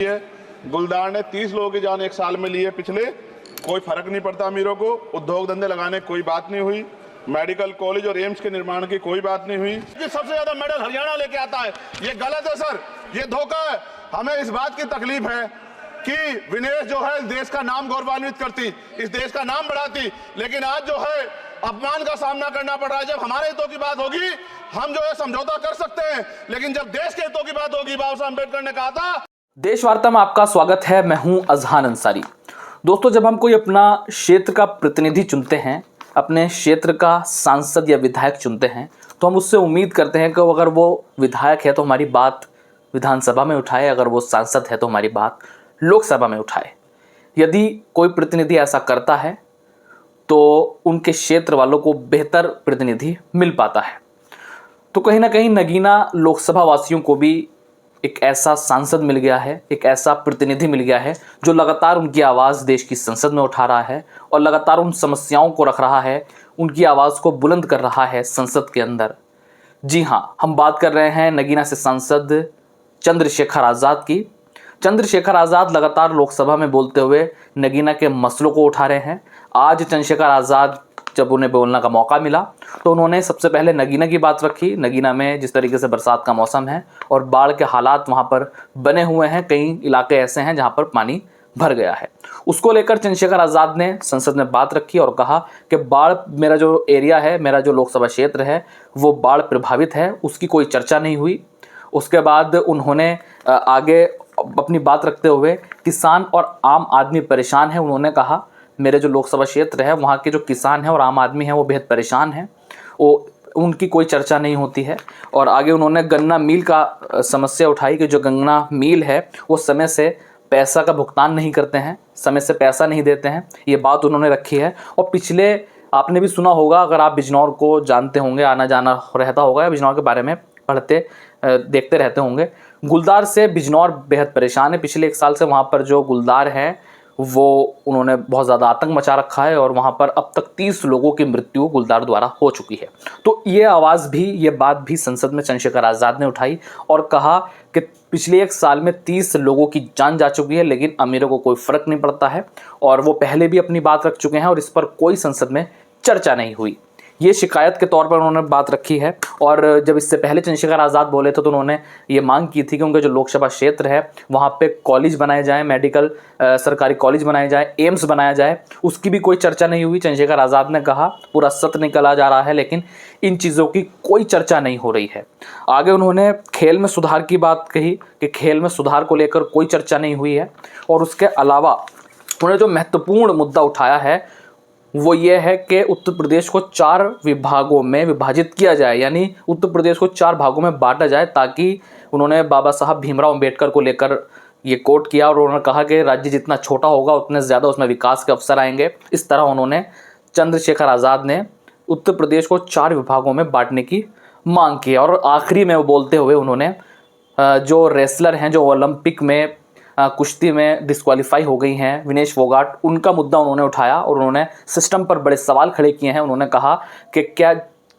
गुलदार ने 30 लोगों की जान एक साल में ली है पिछले, कोई फर्क नहीं पड़ता अमीरों को। उद्योग धंधे लगाने कोई बात नहीं हुई। मेडिकल कॉलेज और एम्स के निर्माण की कोई बात नहीं हुई। सबसे ज्यादा मेडल हरियाणा लेके आता है, ये गलत है सर, ये धोखा है। हमें इस बात की तकलीफ है कि विनेश जो है इस देश का नाम गौरवान्वित करती, इस देश का नाम बढ़ाती, लेकिन आज जो है अपमान का सामना करना पड़ रहा है। जब हमारे हितों की बात होगी हम जो है समझौता कर सकते हैं, लेकिन जब देश के हितों की बात होगी, बाबा साहब अम्बेडकर ने कहा था। देश वार्ता में आपका स्वागत है। मैं हूं अजहान अंसारी। दोस्तों, जब हम कोई अपना क्षेत्र का प्रतिनिधि चुनते हैं, अपने क्षेत्र का सांसद या विधायक चुनते हैं, तो हम उससे उम्मीद करते हैं कि अगर वो विधायक है तो हमारी बात विधानसभा में उठाए, अगर वो सांसद है तो हमारी बात लोकसभा में उठाए। यदि कोई प्रतिनिधि ऐसा करता है तो उनके क्षेत्र वालों को बेहतर प्रतिनिधि मिल पाता है। तो कहीं ना कहीं नगीना लोकसभा वासियों को भी एक ऐसा सांसद मिल गया है, एक ऐसा प्रतिनिधि मिल गया है जो लगातार उनकी आवाज़ देश की संसद में उठा रहा है और लगातार उन समस्याओं को रख रहा है, उनकी आवाज़ को बुलंद कर रहा है संसद के अंदर। जी हाँ, हम बात कर रहे हैं नगीना से सांसद चंद्रशेखर आज़ाद की। चंद्रशेखर आज़ाद लगातार लोकसभा में बोलते हुए नगीना के मसलों को उठा रहे हैं। आज चंद्रशेखर आज़ाद जब उन्हें बोलने का मौका मिला तो उन्होंने सबसे पहले नगीना की बात रखी। नगीना में जिस तरीके से बरसात का मौसम है और बाढ़ के हालात वहाँ पर बने हुए हैं, कई इलाके ऐसे हैं जहाँ पर पानी भर गया है, उसको लेकर चंद्रशेखर आज़ाद ने संसद में बात रखी और कहा कि बाढ़, मेरा जो एरिया है, मेरा जो लोकसभा क्षेत्र है वो बाढ़ प्रभावित है, उसकी कोई चर्चा नहीं हुई। उसके बाद उन्होंने आगे अपनी बात रखते हुए किसान और आम आदमी परेशान है। उन्होंने कहा मेरे जो लोकसभा क्षेत्र है वहाँ के जो किसान हैं और आम आदमी हैं वो बेहद परेशान हैं, वो उनकी कोई चर्चा नहीं होती है। और आगे उन्होंने गन्ना मिल का समस्या उठाई कि जो गन्ना मिल है वो समय से पैसा का भुगतान नहीं करते हैं, समय से पैसा नहीं देते हैं, ये बात उन्होंने रखी है। और पिछले आपने भी सुना होगा, अगर आप बिजनौर को जानते होंगे, आना जाना रहता होगा या बिजनौर के बारे में पढ़ते देखते रहते होंगे, गुलदार से बिजनौर बेहद परेशान है। पिछले 1 साल से वहाँ पर जो गुलदार हैं वो उन्होंने बहुत ज़्यादा आतंक मचा रखा है और वहाँ पर अब तक 30 लोगों की मृत्यु गुलदार द्वारा हो चुकी है। तो ये आवाज़ भी, ये बात भी संसद में चंद्रशेखर आज़ाद ने उठाई और कहा कि पिछले 1 साल में 30 लोगों की जान जा चुकी है, लेकिन अमीरों को कोई फ़र्क नहीं पड़ता है और वो पहले भी अपनी बात रख चुके हैं और इस पर कोई संसद में चर्चा नहीं हुई। ये शिकायत के तौर पर उन्होंने बात रखी है। और जब इससे पहले चंद्रशेखर आज़ाद बोले थे तो उन्होंने ये मांग की थी कि उनका जो लोकसभा क्षेत्र है वहाँ पे कॉलेज बनाए जाएं, मेडिकल सरकारी कॉलेज बनाए जाए, एम्स बनाया जाए, उसकी भी कोई चर्चा नहीं हुई। चंद्रशेखर आज़ाद ने कहा पूरा सत्र निकला जा रहा है लेकिन इन चीज़ों की कोई चर्चा नहीं हो रही है। आगे उन्होंने खेल में सुधार की बात कही कि खेल में सुधार को लेकर कोई चर्चा नहीं हुई है। और उसके अलावा उन्होंने जो महत्वपूर्ण मुद्दा उठाया है वो ये है कि उत्तर प्रदेश को 4 विभागों में विभाजित किया जाए, यानी उत्तर प्रदेश को 4 भागों में बांटा जाए, ताकि उन्होंने बाबा साहब भीमराव अंबेडकर को लेकर ये कोट किया और उन्होंने कहा कि राज्य जितना छोटा होगा उतने ज़्यादा उसमें विकास के अवसर आएंगे। इस तरह उन्होंने, चंद्रशेखर आज़ाद ने उत्तर प्रदेश को 4 विभागों में बांटने की मांग की। और आखिरी में वो बोलते हुए उन्होंने जो रेसलर हैं जो ओलंपिक में कुश्ती में डिस्क्वालीफाई हो गई हैं, विनेश फोगाट, उनका मुद्दा उन्होंने उठाया और उन्होंने सिस्टम पर बड़े सवाल खड़े किए हैं। उन्होंने कहा कि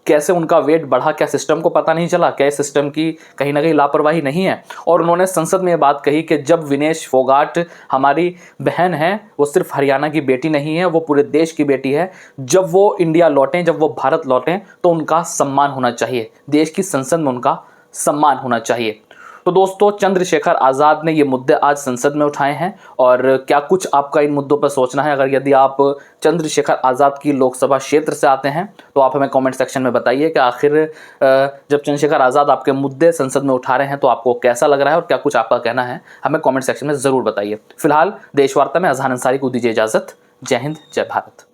कैसे उनका वेट बढ़ा, क्या सिस्टम को पता नहीं चला, क्या सिस्टम की कहीं ना कहीं लापरवाही नहीं है। और उन्होंने संसद में ये बात कही कि जब विनेश फोगाट हमारी बहन है, वो सिर्फ हरियाणा की बेटी नहीं है, वो पूरे देश की बेटी है, जब वो इंडिया लौटें, जब वो भारत लौटें तो उनका सम्मान होना चाहिए, देश की संसद में उनका सम्मान होना चाहिए। तो दोस्तों, चंद्रशेखर आज़ाद ने ये मुद्दे आज संसद में उठाए हैं और क्या कुछ आपका इन मुद्दों पर सोचना है? अगर यदि आप चंद्रशेखर आज़ाद की लोकसभा क्षेत्र से आते हैं तो आप हमें कमेंट सेक्शन में बताइए कि आखिर जब चंद्रशेखर आज़ाद आपके मुद्दे संसद में उठा रहे हैं तो आपको कैसा लग रहा है और क्या कुछ आपका कहना है, हमें कमेंट सेक्शन में ज़रूर बताइए। फिलहाल देश वार्ता में अजहान अंसारी को दीजिए इजाज़त। जय हिंद, जय भारत।